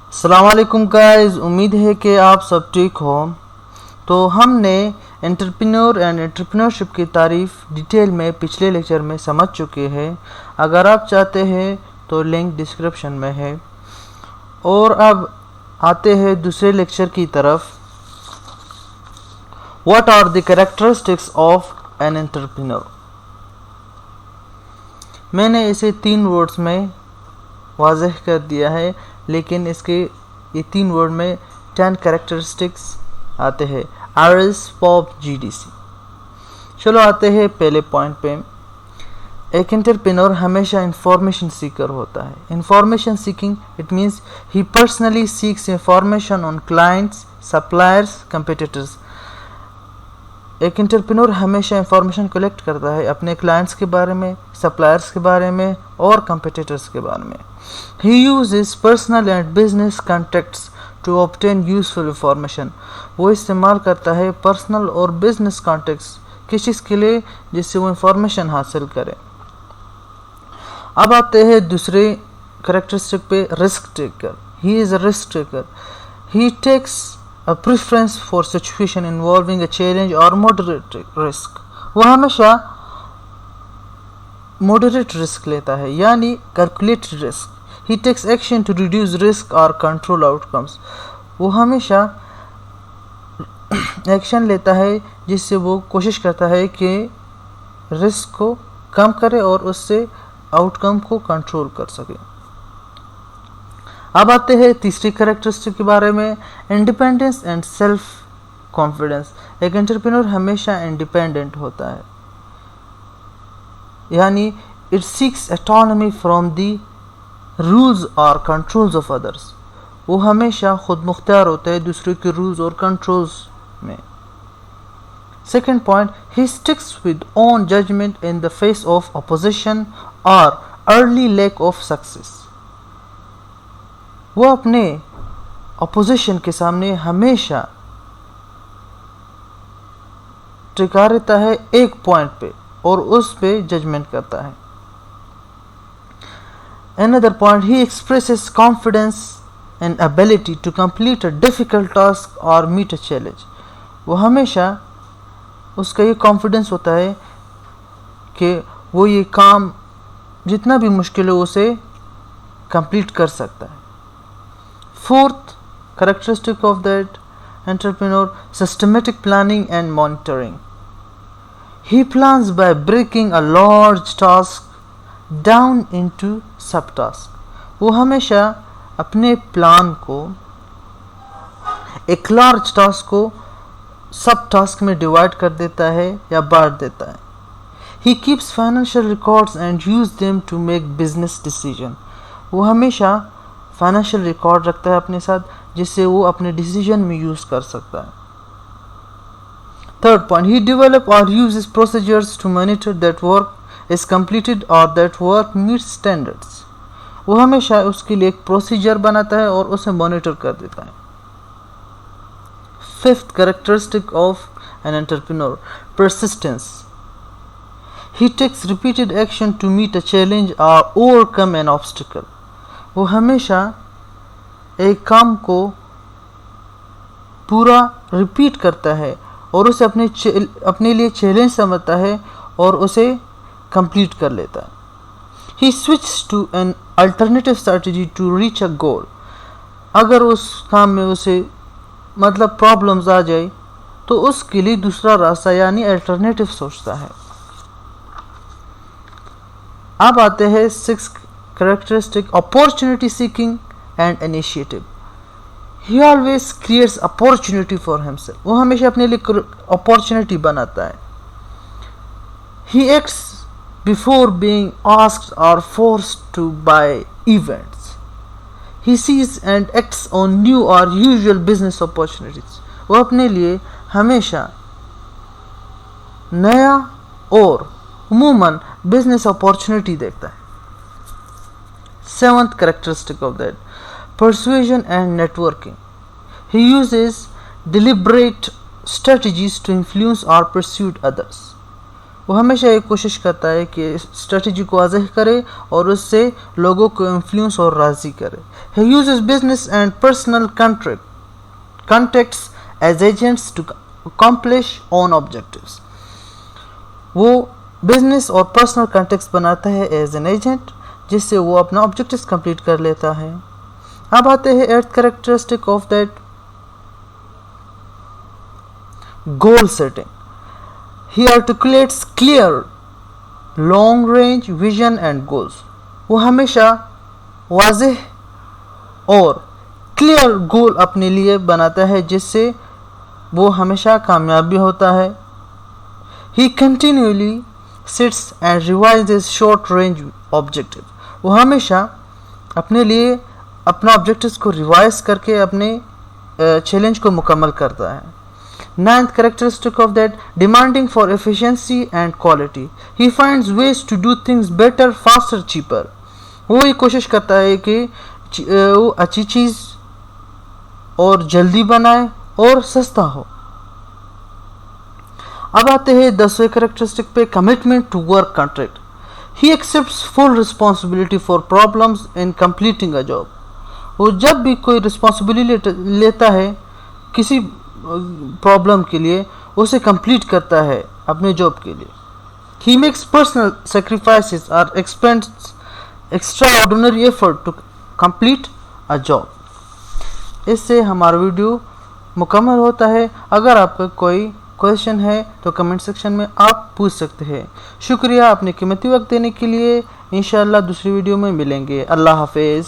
अस्सलाम वालेकुम गाइस, उम्मीद है कि आप सब ठीक हो। तो हमने एंटरप्रेन्योर एंड एंटरप्रेन्योरशिप की तारीफ़ डिटेल में पिछले लेक्चर में समझ चुके हैं। अगर आप चाहते हैं तो लिंक डिस्क्रिप्शन में है। और अब आते हैं दूसरे लेक्चर की तरफ। What are the characteristics of an entrepreneur. मैंने इसे 3 वर्ड्स में वाज़ेह कर दिया है, लेकिन इसके ये 3 वर्ड में 10 कैरेक्टरिस्टिक्स आते हैं। RS pop GDC. चलो आते हैं पहले पॉइंट पे। एक एंटरप्रेन्योर हमेशा इंफॉर्मेशन सीकर होता है। Information seeking it means he personally seeks information on clients, suppliers, competitors. एक एंटरप्रेन्योर हमेशा इंफॉर्मेशन कलेक्ट करता है अपने क्लाइंट्स के बारे में, सप्लायर्स के बारे में और कंपटीटर्स के बारे में। He uses personal and business contacts to obtain useful information. वो इस्तेमाल करता है पर्सनल और बिजनेस कॉन्टेक्ट्स किस चीज़ के लिए, जिससे वो इंफॉर्मेशन हासिल करे। अब आते हैं दूसरे करेक्टरिस्टिक पे, risk taker. He is a risk taker. He takes a preference for situation involving a challenge or moderate risk. वो हमेशा moderate risk लेता है, यानी calculated risk. He takes action to reduce risk or control outcomes. वो हमेशा action लेता है जिससे वो कोशिश करता है कि रिस्क को कम करे और उससे आउटकम को कंट्रोल कर सके। अब आते हैं तीसरी कैरेक्टरिस्टिक के बारे में, इंडिपेंडेंस एंड सेल्फ कॉन्फिडेंस। एक एंटरप्रेन्योर हमेशा इंडिपेंडेंट होता है, यानी it seeks autonomy from the rules और कंट्रोल्स ऑफ अदर्स। वो हमेशा खुद मुख्तियार होता है दूसरों के रूल्स और कंट्रोल्स में। Second point, he sticks with own judgement in the face of opposition और अर्ली लैक ऑफ सक्सेस। वो अपने अपोजिशन के सामने हमेशा टिका रहता है एक पॉइंट पे और उस पे जजमेंट करता है। Another point, he expresses confidence and ability to complete a difficult task or meet a challenge. वो हमेशा उसका ये कॉन्फिडेंस होता है कि वो ये काम जितना भी मुश्किल हो उसे कंप्लीट कर सकता है। Fourth characteristic of that entrepreneur, systematic planning and monitoring. He plans by breaking a large task down into सब टास्क। वो हमेशा अपने प्लान को, एक लार्ज टास्क को सब टास्क में डिवाइड कर देता है या बांट देता है। He keeps financial records and use them to make business decision. वो हमेशा फाइनेंशियल रिकॉर्ड रखता है अपने साथ, जिससे वो अपने डिसीजन में यूज कर सकता है। थर्ड पॉइंट, ही डेवलप और uses procedures to monitor that work is completed or that work meets standards. वो हमेशा उसके लिए एक प्रोसीजर बनाता है और उसे मॉनिटर कर देता है। Fifth characteristic of an entrepreneur, persistence. He takes repeated action to meet a challenge or overcome an obstacle. वो हमेशा एक काम को पूरा रिपीट करता है और उसे अपने लिए चैलेंज समझता है और उसे कंप्लीट कर लेता है। He switch to an alternative strategy to reach a goal. अगर उस काम में उसे मतलब प्रॉब्लम्स आ जाए तो उसके लिए दूसरा रास्ता यानी अल्टरनेटिव सोचता है। अब आते हैं six characteristic, opportunity seeking and initiative. He always creates opportunity for himself. वो हमेशा अपने लिए अपॉर्चुनिटी बनाता है। He acts before being asked or forced to by events. He sees and acts on new or usual business opportunities. वो अपने लिए हमेशा नया और उमूमन बिजनेस अपॉर्चुनिटी देखता है। Seventh characteristic of that, persuasion and networking. He uses deliberate strategies to influence or persuade others. वो हमेशा ये कोशिश करता है कि स्ट्रेटजी को वाज़ेह करे और उससे लोगों को इन्फ्लुएंस और राज़ी करे। He uses business and personal contacts as agents to accomplish own objectives. वो बिजनेस और पर्सनल कॉन्टेक्ट्स बनाता है एज एन एजेंट, जिससे वो अपना ऑब्जेक्टिव्स कंप्लीट कर लेता है। अब आते हैं eighth characteristic of that, goal setting. He articulates clear long range vision and goals। वो हमेशा वाज़ेह और क्लियर गोल अपने लिए बनाता है, जिससे वो हमेशा कामयाब भी होता है। He continually sets and revises short range objective। वो हमेशा अपने लिए अपना ऑब्जेक्टिव्स को रिवाइज करके अपने चैलेंज को मुकम्मल करता है। Ninth characteristic of that, demanding for efficiency and quality। He finds ways to do things better, faster, cheaper। वो ये कोशिश करता है कि वो अच्छी चीज़ और जल्दी बनाए और सस्ता हो। अब आते हैं 10वें कैरेक्टरिस्टिक पे, commitment to work contract. He accepts full responsibility for problems in completing a job. वो जब भी कोई रिस्पॉन्सिबिलिटी लेता है किसी प्रॉब्लम के लिए, उसे कंप्लीट करता है अपने जॉब के लिए। ही मेक्स पर्सनल सेक्रीफाइसेस और expends extraordinary effort to complete a job. इससे हमारा वीडियो मुकम्मल होता है। अगर आपका कोई क्वेश्चन है तो कमेंट सेक्शन में आप पूछ सकते हैं। शुक्रिया अपने कीमती वक्त देने के लिए। इंशाअल्लाह दूसरी वीडियो में मिलेंगे। अल्लाह हाफिज़।